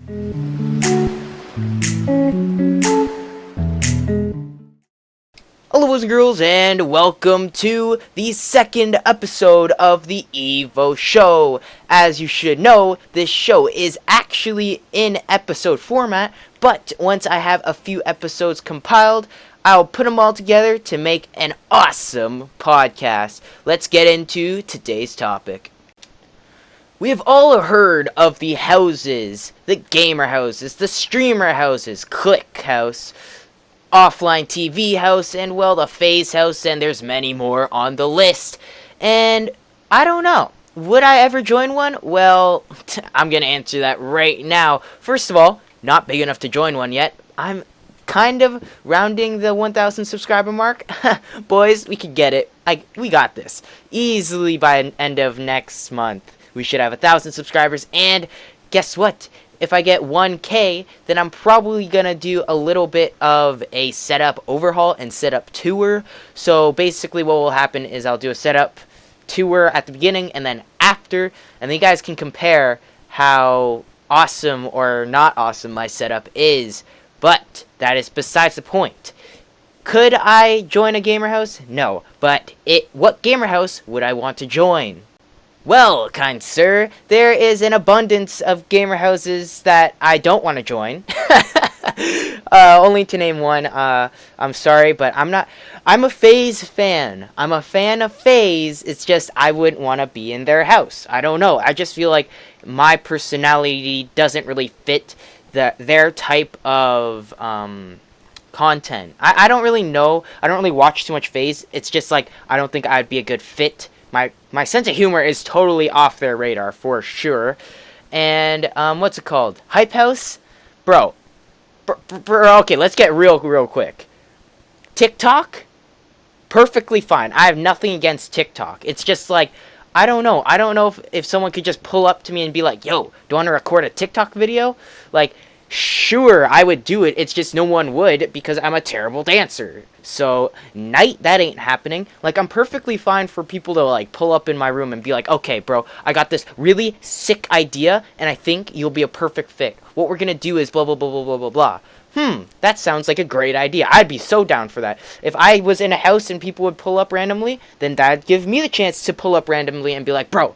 Hello boys and girls, and welcome to the second episode of the Evo Show. As you should know, this show is actually in episode format, but once I have a few episodes compiled, I'll put them all together to make an awesome podcast. Let's get into today's topic. We have all heard of the houses, the gamer houses, the streamer houses, Click House, Offlinetv house, and well, the Faze house, and there's many more on the list. And I don't know, would I ever join one? Well, I'm gonna answer that right now. First of all, not big enough to join one yet. I'm kind of rounding the 1,000 subscriber mark. Boys, we could get it. We got this easily by the end of next month. We should have 1,000 subscribers, and guess what? If I get 1K, then I'm probably going to do a little bit of a setup overhaul and setup tour. So basically what will happen is I'll do a setup tour at the beginning and then after, and then you guys can compare how awesome or not awesome my setup is. But that is besides the point. Could I join a gamer house? No. But what gamer house would I want to join? Well, kind sir, there is an abundance of gamer houses that I don't want to join. Only to name one. I'm sorry, but I'm a Faze fan. I'm a fan of Faze. It's just I wouldn't want to be in their house. I don't know. I just feel like my personality doesn't really fit their type of content. I don't really know. I don't really watch too much Faze. It's just like I don't think I'd be a good fit. My sense of humor is totally off their radar, for sure. And, what's it called? Hype House? Bro, okay, let's get real quick. TikTok? Perfectly fine. I have nothing against TikTok. It's just like, I don't know. I don't know if someone could just pull up to me and be like, yo, do you want to record a TikTok video? Like, sure, I would do it. It's just no one would because I'm a terrible dancer. So, that ain't happening. Like, I'm perfectly fine for people to, like, pull up in my room and be like, okay, bro, I got this really sick idea, and I think you'll be a perfect fit. What we're gonna do is blah, blah, blah, blah, blah, blah, blah. That sounds like a great idea. I'd be so down for that. If I was in a house and people would pull up randomly, then that'd give me the chance to pull up randomly and be like, bro,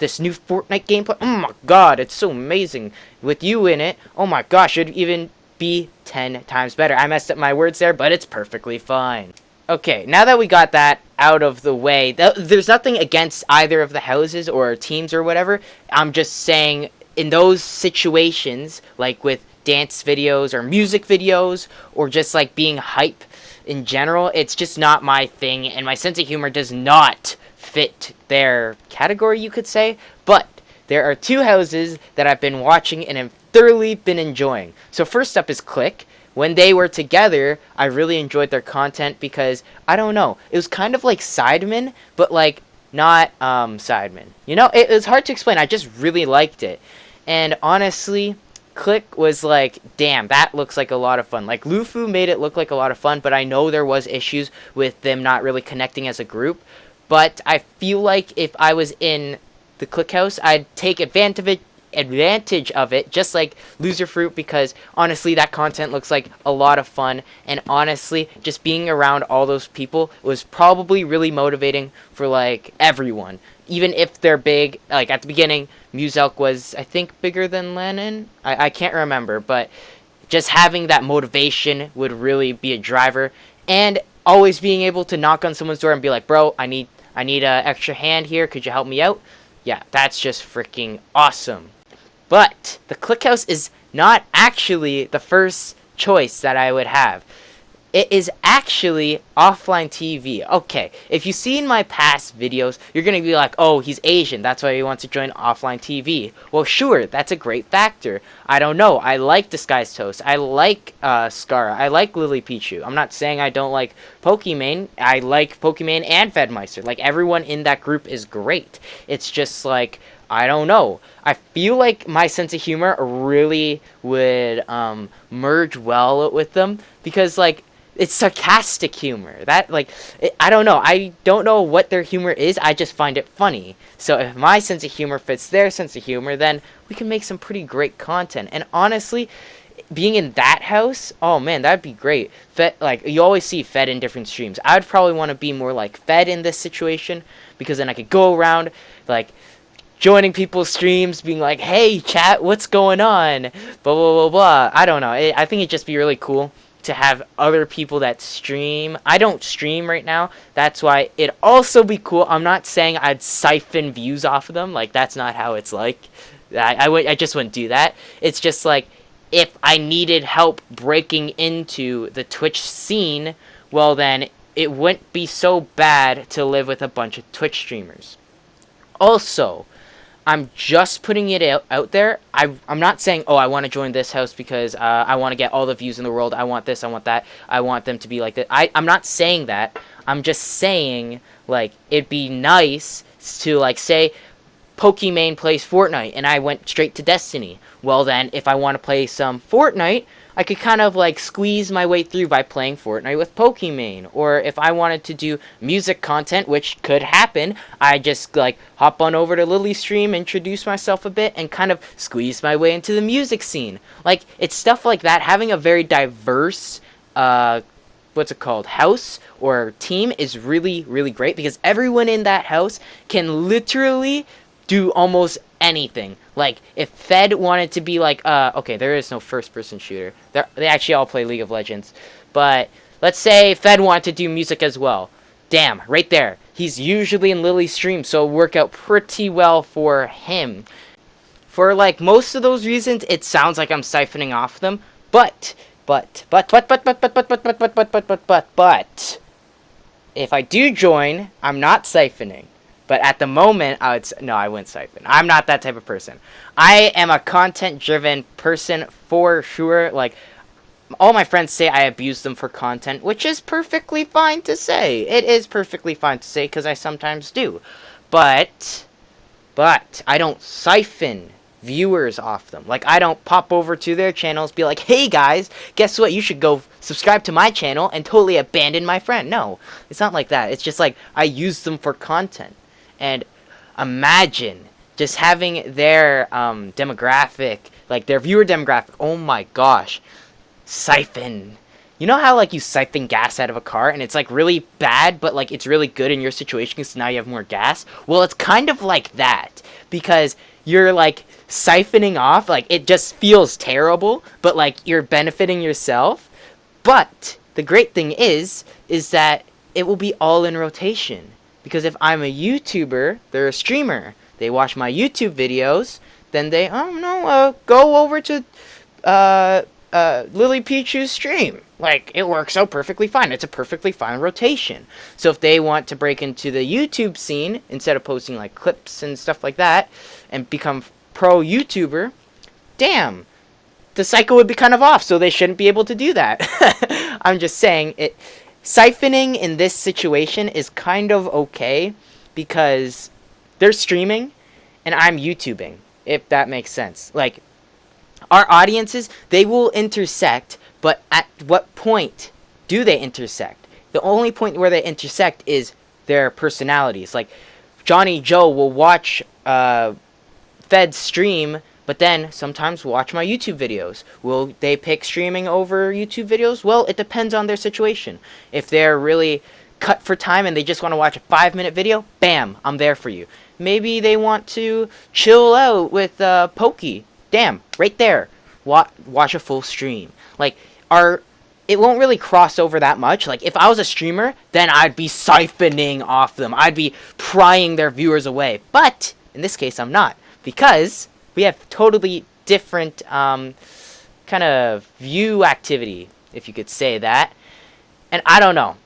this new Fortnite gameplay, oh my god, it's so amazing. With you in it, oh my gosh, it'd even be 10 times better. I messed up my words there, but it's perfectly fine. Okay, now that we got that out of the way, there's nothing against either of the houses or teams or whatever. I'm just saying, in those situations, like with dance videos or music videos, or just like being hype in general, it's just not my thing, and my sense of humor does not fit their category, you could say. But there are two houses that I've been watching and have thoroughly been enjoying. So first up is Click. When they were together, I really enjoyed their content because, I don't know, it was kind of like Sidemen, but like not Sidemen. You know, it was hard to explain. I just really liked it. And honestly, Click was like, damn, that looks like a lot of fun. Like, Lufu made it look like a lot of fun, but I know there was issues with them not really connecting as a group. But I feel like if I was in the Click House, I'd take advantage of it, just like Loser Fruit, because honestly, that content looks like a lot of fun. And honestly, just being around all those people was probably really motivating for like everyone. Even if they're big, like at the beginning, Muselk was, I think, bigger than Lennon. I can't remember, but just having that motivation would really be a driver. And always being able to knock on someone's door and be like, bro, I need an extra hand here. Could you help me out? Yeah, that's just freaking awesome. But the Click House is not actually the first choice that I would have. It is actually Offlinetv. Okay, if you've seen my past videos, you're going to be like, oh, he's Asian, that's why he wants to join Offlinetv. Well, sure, that's a great factor. I don't know, I like Disguised Toast, I like Scara, I like Lily Pichu. I'm not saying I don't like Pokimane. I like Pokimane and Fedmeister. Like, everyone in that group is great. It's just like, I don't know. I feel like my sense of humor really would merge well with them, because, like, it's sarcastic humor. That, like, I don't know. I don't know what their humor is. I just find it funny. So if my sense of humor fits their sense of humor, then we can make some pretty great content. And honestly, being in that house, oh man, that'd be great. Fed, like, you always see Fed in different streams. I'd probably want to be more like Fed in this situation, because then I could go around, like, joining people's streams, being like, hey chat, what's going on, blah blah blah blah. I don't know, I think it'd just be really cool to have other people that stream. I don't stream right now, that's why it'd also be cool. I'm not saying I'd siphon views off of them, like, that's not how it's like. I just wouldn't do that. It's just like, if I needed help breaking into the Twitch scene, well then it wouldn't be so bad to live with a bunch of Twitch streamers. Also, I'm just putting it out there. I'm not saying, oh, I want to join this house because I want to get all the views in the world. I want this, I want that. I want them to be like that. I'm not saying that. I'm just saying, like, it'd be nice to, like, say, Pokimane plays Fortnite and I went straight to Destiny. Well then, if I want to play some Fortnite, I could kind of, like, squeeze my way through by playing Fortnite with Pokimane. Or if I wanted to do music content, which could happen, I just, like, hop on over to Lily's stream, introduce myself a bit, and kind of squeeze my way into the music scene. Like, it's stuff like that. Having a very diverse, what's it called, house or team is really, really great, because everyone in that house can literally do almost anything. Like, if Fed wanted to be like, okay, there is no first-person shooter. They actually all play League of Legends. But let's say Fed wanted to do music as well. Damn, right there. He's usually in Lily's stream, so it'll work out pretty well for him. For, like, most of those reasons, it sounds like I'm siphoning off them. But, if I do join, I'm not siphoning. But at the moment, no, I wouldn't siphon. I'm not that type of person. I am a content-driven person for sure. Like, all my friends say I abuse them for content, which is perfectly fine to say. It is perfectly fine to say, because I sometimes do. But I don't siphon viewers off them. Like, I don't pop over to their channels, be like, hey guys, guess what, you should go subscribe to my channel, and totally abandon my friend. No, it's not like that. It's just like, I use them for content. And imagine just having their demographic, like their viewer demographic, oh my gosh, siphon. You know how, like, you siphon gas out of a car and it's, like, really bad, but, like, it's really good in your situation because now you have more gas? Well, it's kind of like that, because you're, like, siphoning off, like, it just feels terrible, but, like, you're benefiting yourself. But the great thing is that it will be all in rotation. Because if I'm a YouTuber, they're a streamer. They watch my YouTube videos, then they, go over to Lily Pichu's stream. Like, it works out perfectly fine. It's a perfectly fine rotation. So if they want to break into the YouTube scene, instead of posting, like, clips and stuff like that, and become pro YouTuber, damn, the cycle would be kind of off, so they shouldn't be able to do that. I'm just saying, siphoning in this situation is kind of okay, because they're streaming and I'm YouTubing, if that makes sense. Like, our audiences, they will intersect, but at what point do they intersect? The only point where they intersect is their personalities. Like, Johnny Joe will watch Fed's stream, but then sometimes watch my YouTube videos. Will they pick streaming over YouTube videos? Well, it depends on their situation. If they're really cut for time and they just want to watch a 5-minute video, bam, I'm there for you. Maybe they want to chill out with Pokey. Damn, right there. Watch a full stream. Like, it won't really cross over that much. Like, if I was a streamer, then I'd be siphoning off them. I'd be prying their viewers away. But in this case, I'm not, because we have totally different kind of view activity, if you could say that. And I don't know.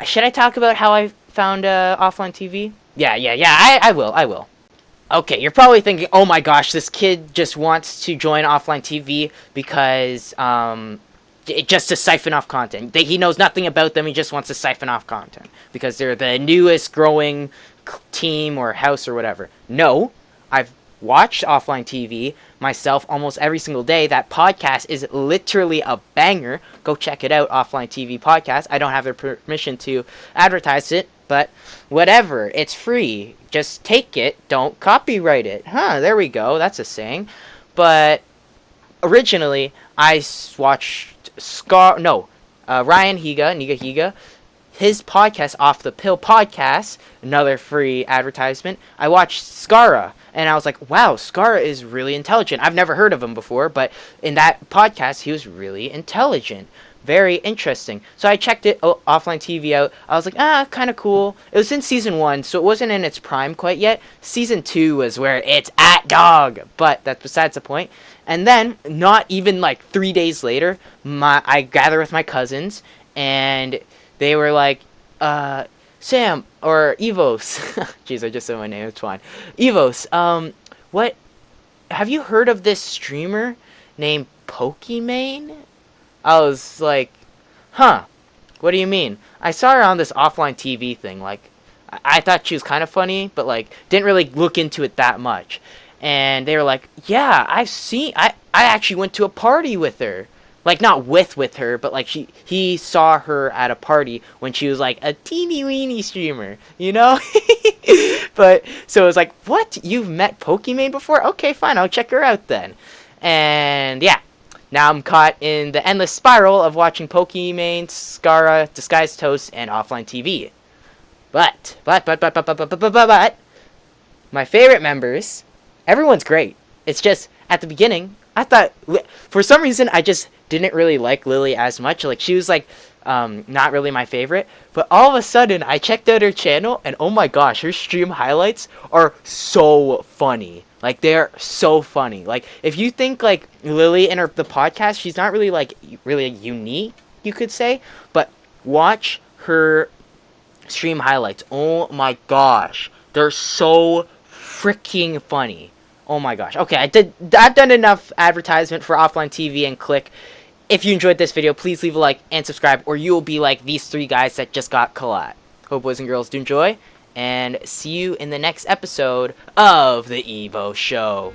Should I talk about how I found Offlinetv? Yeah, I will. Okay, you're probably thinking, oh my gosh, this kid just wants to join Offlinetv because, just to siphon off content. He knows nothing about them, he just wants to siphon off content. Because they're the newest growing team or house or whatever. No, I've watch Offlinetv myself almost every single day. That podcast is literally a banger. Go check it out, Offlinetv podcast. I don't have their permission to advertise it, but whatever. It's free. Just take it. Don't copyright it. There we go. That's a saying. But originally, I watched Ryan Higa, his podcast, Off the Pill Podcast, another free advertisement. I watched Skara, and I was like, wow, Skara is really intelligent. I've never heard of him before, but in that podcast, he was really intelligent. Very interesting. So I checked it, Offlinetv out. I was like, kind of cool. It was in season 1, so it wasn't in its prime quite yet. Season 2 was where it's at dog, but that's besides the point. And then, not even like 3 days later, I gathered with my cousins, and they were like, Sam, or Evos. Jeez, I just said my name, it's fine. Evos, what, have you heard of this streamer named Pokimane? I was like, what do you mean? I saw her on this Offlinetv thing, like, I thought she was kind of funny, but like, didn't really look into it that much. And they were like, yeah, I actually went to a party with her. Like, not with her, but like he saw her at a party when she was like a teeny weeny streamer, you know? But, so it was like, what? You've met Pokimane before? Okay, fine, I'll check her out then. And yeah, now I'm caught in the endless spiral of watching Pokimane, Skara, Disguised Toast, and Offlinetv. But, my favorite members, everyone's great. It's just, at the beginning, I thought, for some reason, I just didn't really like Lily as much. Like, she was like, not really my favorite. But all of a sudden, I checked out her channel, and oh my gosh, her stream highlights are so funny. Like, they're so funny. Like, if you think, like, Lily in the podcast, she's not really, like, really unique, you could say. But watch her stream highlights. Oh my gosh. They're so freaking funny. Oh my gosh. Okay, I've done enough advertisement for Offlinetv and click. If you enjoyed this video, please leave a like and subscribe, or you will be like these 3 guys that just got collab. Hope boys and girls do enjoy, and see you in the next episode of The Evo Show.